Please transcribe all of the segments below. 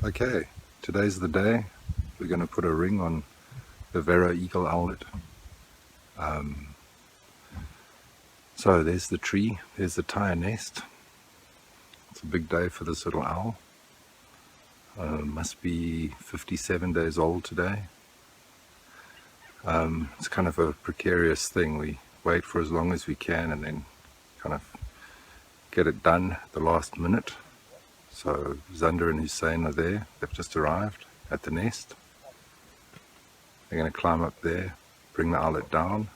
Okay, today's the day. We're going to put a ring on the Verreaux eagle owlet. So there's the tree, there's the tire nest. It's a big day for this little owl. Must be 57 days old today. It's kind of a precarious thing. We wait for as long as we can and then kind of get it done at the last minute. So Zander and Hussein are there. They've just arrived at the nest. They're going to climb up there, bring the owlet down.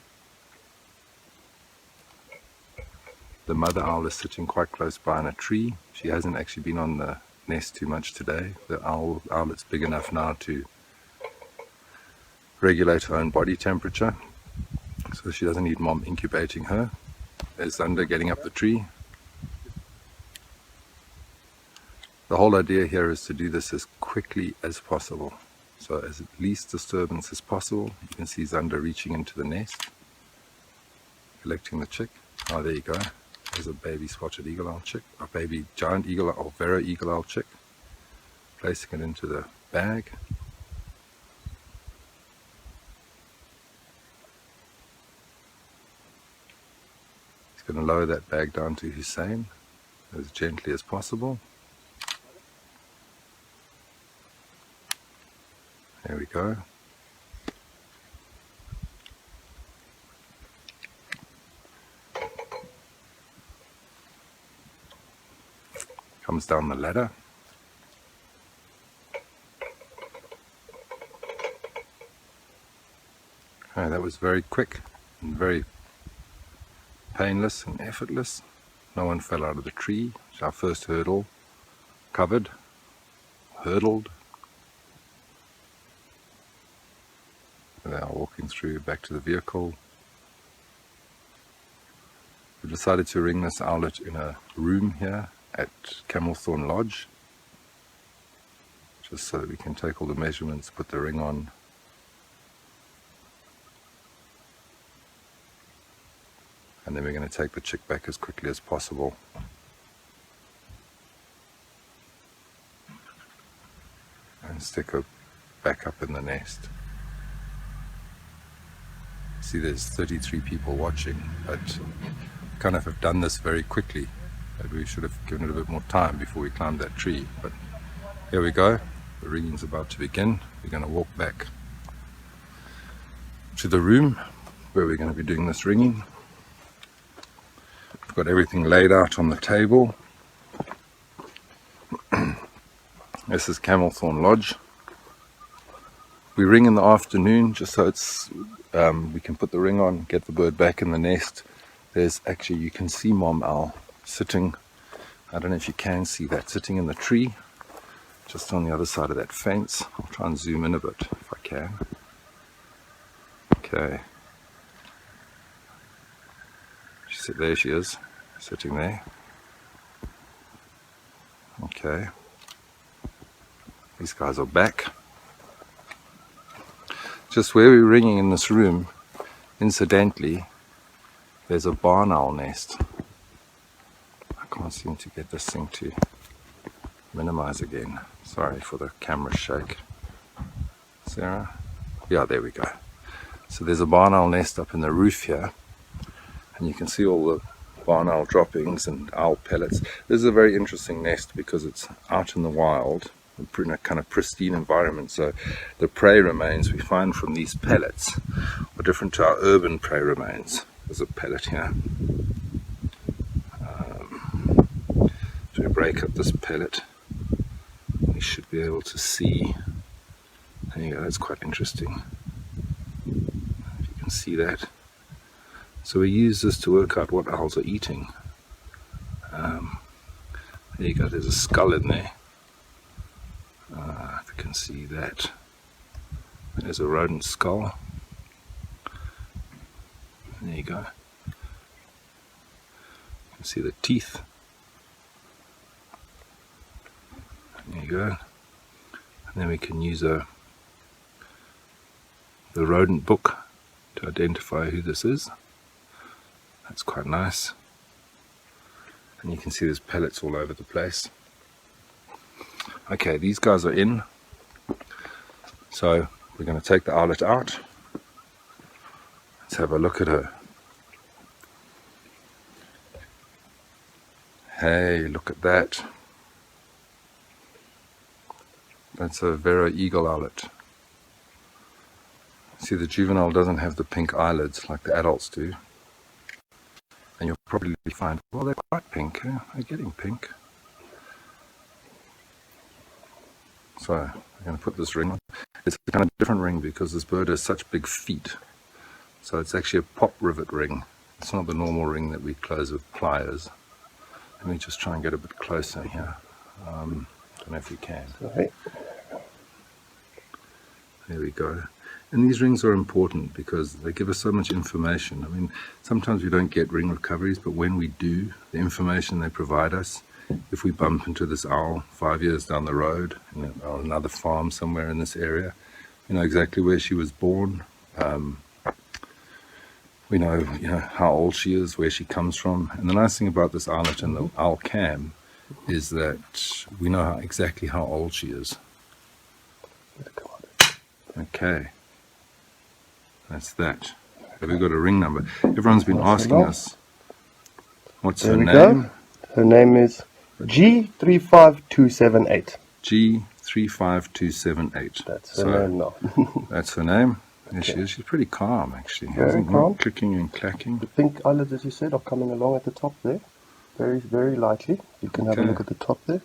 The mother owl is sitting quite close by in a tree. She hasn't actually been on the nest too much today. The owlet's big enough now to regulate her own body temperature, so she doesn't need mom incubating her. There's Zander getting up the tree. The whole idea here is to do this as quickly as possible, so as least disturbance as possible. You can see Zander reaching into the nest, collecting the chick. Oh, there you go. There's a baby spotted eagle owl chick, a baby giant eagle or Verreaux eagle owl chick. Placing it into the bag. He's going to lower that bag down to Hussein as gently as possible. There we go. Comes down the ladder. Okay, that was very quick and very painless and effortless. No one fell out of the tree. It's our first hurdle covered, hurdled. They are walking through back to the vehicle. We decided to ring this owlet in a room here at Camelthorn Lodge, just so that we can take all the measurements, put the ring on. And then we're going to take the chick back as quickly as possible. And stick her back up in the nest. See, there's 33 people watching, but kind of have done this very quickly. Maybe we should have given it a bit more time before we climbed that tree, but here we go. The ringing's about to begin. We're going to walk back to the room where we're going to be doing this ringing. We've got everything laid out on the table. This is Camelthorn Lodge. We ring in the afternoon just so it's we can put the ring on, get the bird back in the nest. There's actually, you can see Mom Owl sitting, I don't know if you can see that, sitting in the tree just on the other side of that fence. I'll try and zoom in a bit if I can. Okay, there she is, sitting there. Okay, these guys are back. Just where we're ringing in this room, incidentally, there's a barn owl nest. I can't seem to get this thing to minimize again. Sorry for the camera shake. Sarah? Yeah, there we go. So there's a barn owl nest up in the roof here, and you can see all the barn owl droppings and owl pellets. This is a very interesting nest because it's out in the wild, in a kind of pristine environment, so the prey remains we find from these pellets are different to our urban prey remains. There's a pellet here. So we break up this pellet, we should be able to see. There you go, that's quite interesting. If you can see that. So we use this to work out what owls are eating. There you go, there's a skull in there. If you can see that. There's a rodent skull. There you go. You can see the teeth. There you go. And then we can use the rodent book to identify who this is. That's quite nice. And you can see there's pellets all over the place. Okay, these guys are in. So we're going to take the owlet out. Let's have a look at her. Hey, look at that. That's a Verreaux eagle owlet. See, the juvenile doesn't have the pink eyelids like the adults do. And you'll probably find, well, they're quite pink. Yeah? They're getting pink. So I'm going to put this ring on. It's a kind of different ring because this bird has such big feet. So it's actually a pop rivet ring. It's not the normal ring that we close with pliers. Let me just try and get a bit closer here. I don't know if you can. Okay. There we go. And these rings are important because they give us so much information. I mean, sometimes we don't get ring recoveries, but when we do, the information they provide us, if we bump into this owl 5 years down the road on another farm somewhere in this area, we know exactly where she was born. We know, how old she is, where she comes from. And the nice thing about this owlet and the owl cam is that we know exactly how old she is. Okay. That's that. Have we got a ring number? Everyone's been asking us, what's her name? Her name is G35278. G35278. That's her name now. That's her name. There she is. She's pretty calm, actually. Very calm. Not clicking and clacking. The pink eyelids, as you said, are coming along at the top there. Very, very lightly. You can have a look at the top there.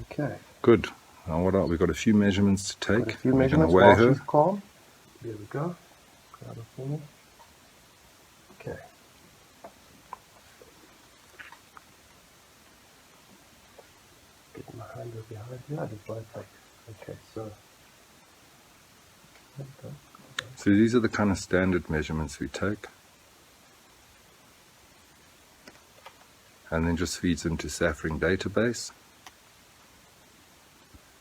Okay. Good. Now what else? We've got a few measurements to take. Got a few We're measurements going to weigh her. She's calm. There we go. Grab her for me. Okay. Get my hand over behind here. I just right back. Okay, so. There we go. So these are the kind of standard measurements we take. And then just feeds into Saffring database.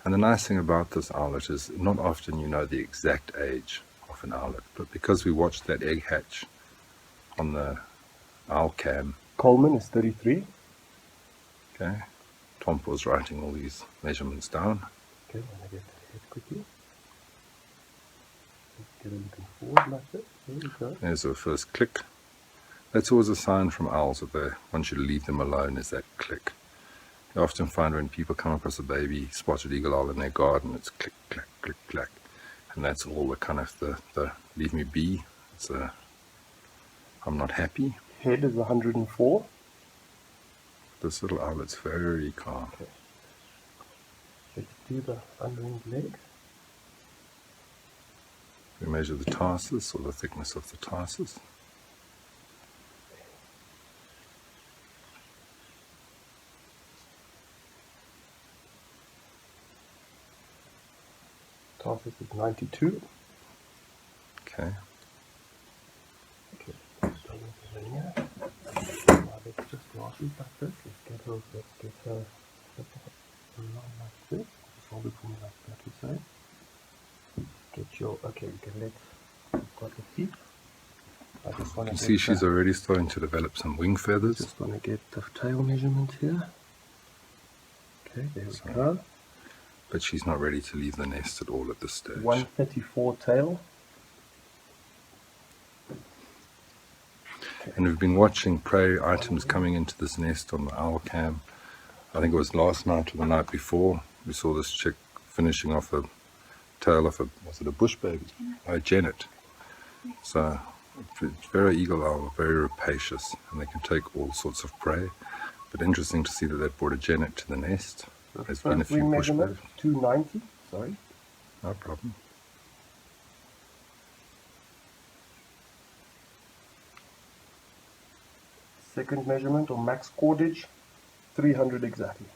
And the nice thing about this owlet is not often you know the exact age of an owlet, but because we watched that egg hatch on the owl cam. Coleman is 33. Okay. Tom was writing all these measurements down. Okay, I'm going to get the head quickly. Get her looking forward like that. There we go. There's our first click. That's always a sign from owls that they want you to leave them alone, is that click. You often find when people come across a baby spotted eagle owl in their garden, it's click, clack, click, clack. And that's all the kind of the leave me be. It's a, I'm not happy. Head is 104. This little owlet's very calm. Okay. Let's do the underwing leg. We measure the tarsus, or the thickness of the tarsus. Tarsus is 92. Okay. Okay, let's start with the linear. Now let's just glasses like this. Let's get her along like this. Just hold it for me like that, you say. Get your, okay, you can let, got the feet. I just want to see she's already starting to develop some wing feathers. Just want to get the tail measurement here. Okay, there we go. But she's not ready to leave the nest at all at this stage. 134 tail. Okay. And we've been watching prey items coming into this nest on the owl cam. I think it was last night or the night before. We saw this chick finishing off a tail of was it a bush baby? Janet. So it's very eagle owl, very rapacious, and they can take all sorts of prey. But interesting to see that they've brought a Janet to the nest. There's been a few bush babies. 290, sorry. No problem. Second measurement or max cordage, 300 exactly.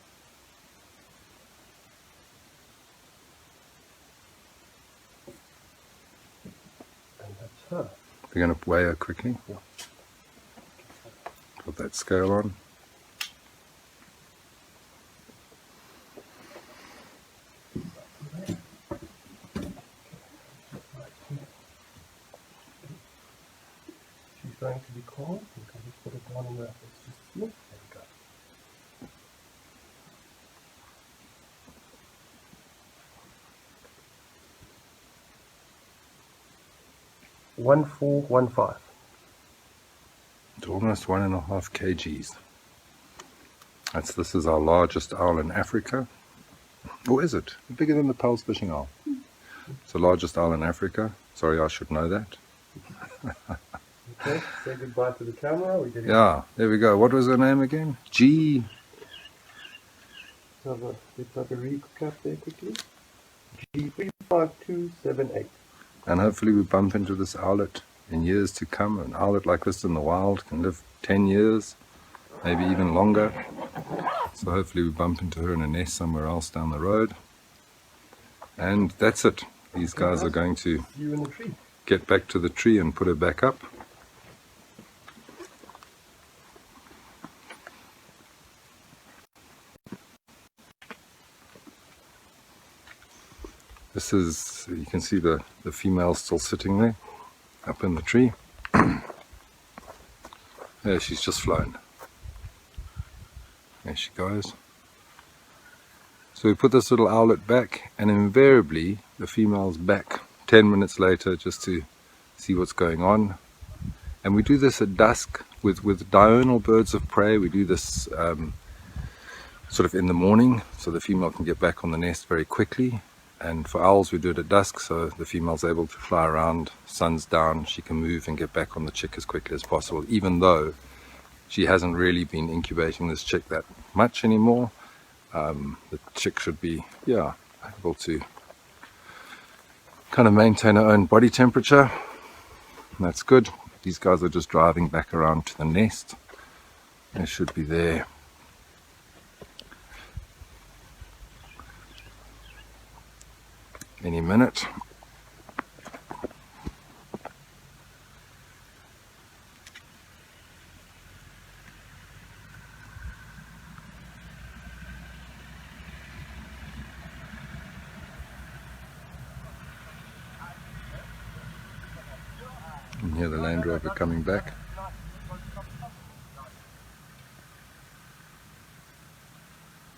And that's her. We're going to weigh her quickly. Yeah. Put that scale on. She's going to be cold. You can just put it down in the, let's just see. There we go. 1415. It's almost 1.5 kgs. This is our largest owl in Africa. Or is it? Bigger than the Pell's fishing owl. It's the largest owl in Africa. Sorry, I should know that. Okay, say goodbye to the camera. Yeah, there we go. What was her name again? G. Let's have a recap there quickly. G35278. And hopefully we bump into this owlet in years to come. An owlet like this in the wild can live 10 years, maybe even longer. So hopefully we bump into her in a nest somewhere else down the road. And that's it. These guys are going to get back to the tree and put her back up. This is, you can see the female still sitting there, up in the tree. There, she's just flown. There she goes. So we put this little owlet back, and invariably the female's back 10 minutes later just to see what's going on. And we do this at dusk with diurnal birds of prey. We do this sort of in the morning, so the female can get back on the nest very quickly. And for owls we do it at dusk, so the female's able to fly around, sun's down, she can move and get back on the chick as quickly as possible, even though she hasn't really been incubating this chick that much anymore. The chick should be, able to kind of maintain her own body temperature. And that's good. These guys are just driving back around to the nest. They should be there any minute. You can hear the Land Rover coming back.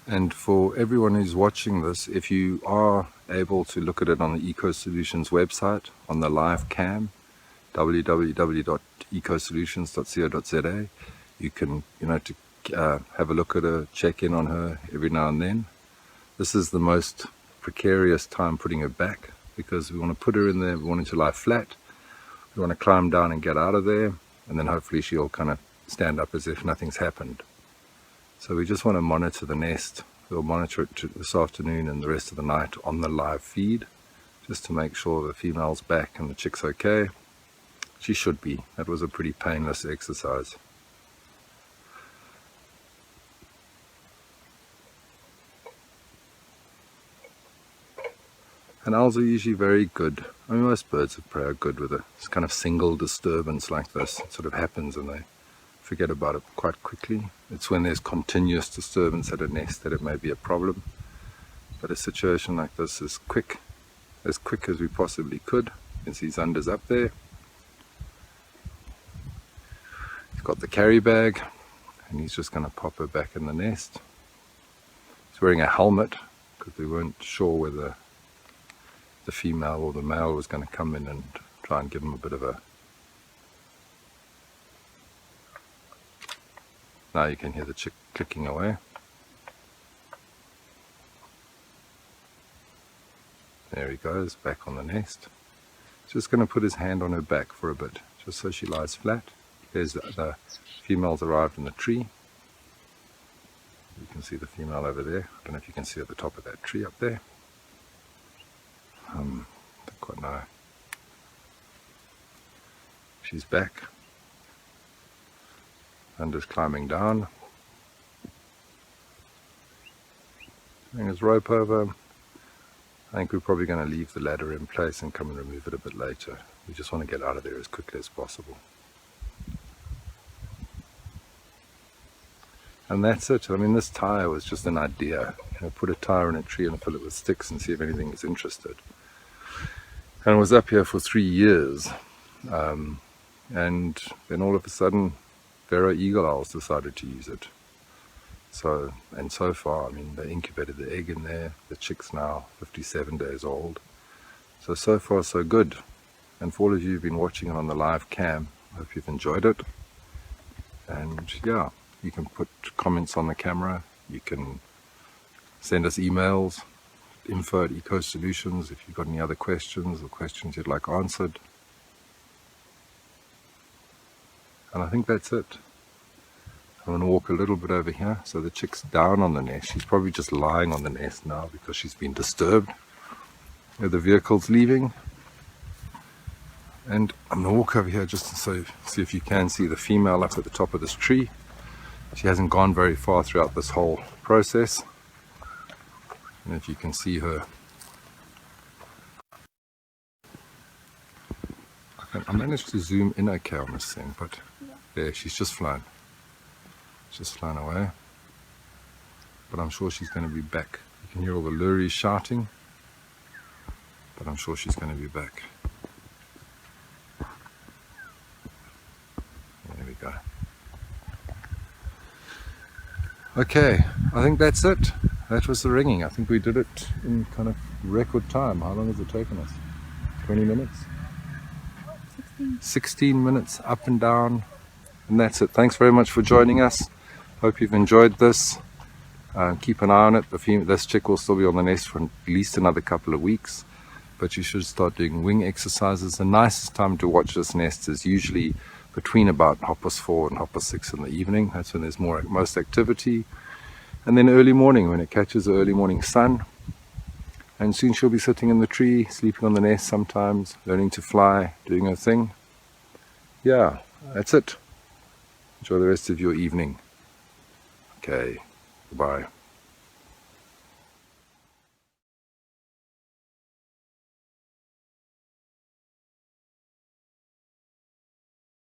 And for everyone who's watching this, if you are able to look at it on the Eco Solutions website, on the live cam, www.ecosolutions.co.za, you can, have a look at her, check in on her every now and then. This is the most precarious time putting her back, because we want to put her in there, we want her to lie flat, we want to climb down and get out of there, and then hopefully she'll kind of stand up as if nothing's happened. So we just want to monitor the nest. We'll monitor it this afternoon and the rest of the night on the live feed, just to make sure the female's back and the chick's okay. She should be. That was a pretty painless exercise. And owls are usually very good. I mean, most birds of prey are good with a kind of single disturbance like this. It sort of happens and they forget about it quite quickly. It's when there's continuous disturbance at a nest that it may be a problem. But a situation like this is quick as we possibly could. You can see Xander's up there. He's got the carry bag and he's just going to pop her back in the nest. He's wearing a helmet because we weren't sure whether the female or the male was going to come in and try and give him a bit of a... Now you can hear the chick clicking away. There he goes, back on the nest. Just going to put his hand on her back for a bit, just so she lies flat. There's the female's arrived in the tree. You can see the female over there. I don't know if you can see at the top of that tree up there. Don't quite know. She's back. And just climbing down. Bring his rope over. I think we're probably going to leave the ladder in place and come and remove it a bit later. We just want to get out of there as quickly as possible. And that's it. I mean, this tire was just an idea. Put a tire in a tree and fill it with sticks and see if anything is interested. And I was up here for 3 years. And then all of a sudden, Verreaux eagle owls decided to use it. So far, I mean, they incubated the egg in there. The chick's now 57 days old. So far, so good. And for all of you who've been watching it on the live cam, I hope you've enjoyed it. And yeah, you can put comments on the camera, you can send us emails, info@ecosolutions, if you've got any other questions or questions you'd like answered. And I think that's it. I'm going to walk a little bit over here. So the chick's down on the nest. She's probably just lying on the nest now because she's been disturbed. The vehicle's leaving. And I'm going to walk over here just to see if you can see the female up at the top of this tree. She hasn't gone very far throughout this whole process. And if you can see her, I managed to zoom in okay on this thing, but there, she's just flown. She's just flown away. But I'm sure she's going to be back. You can hear all the lories shouting, but I'm sure she's going to be back. There we go. Okay, I think that's it. That was the ringing. I think we did it in kind of record time. How long has it taken us? 20 minutes? 16 minutes up and down. And that's it. Thanks very much for joining us. Hope you've enjoyed this. Keep an eye on it. This chick will still be on the nest for at least another couple of weeks. But you should start doing wing exercises. The nicest time to watch this nest is usually between about 4:30 and 6:30 in the evening. That's when there's most activity. And then early morning, when it catches the early morning sun. And soon she'll be sitting in the tree, sleeping on the nest sometimes, learning to fly, doing her thing. Yeah, that's it. Enjoy the rest of your evening. Okay, goodbye.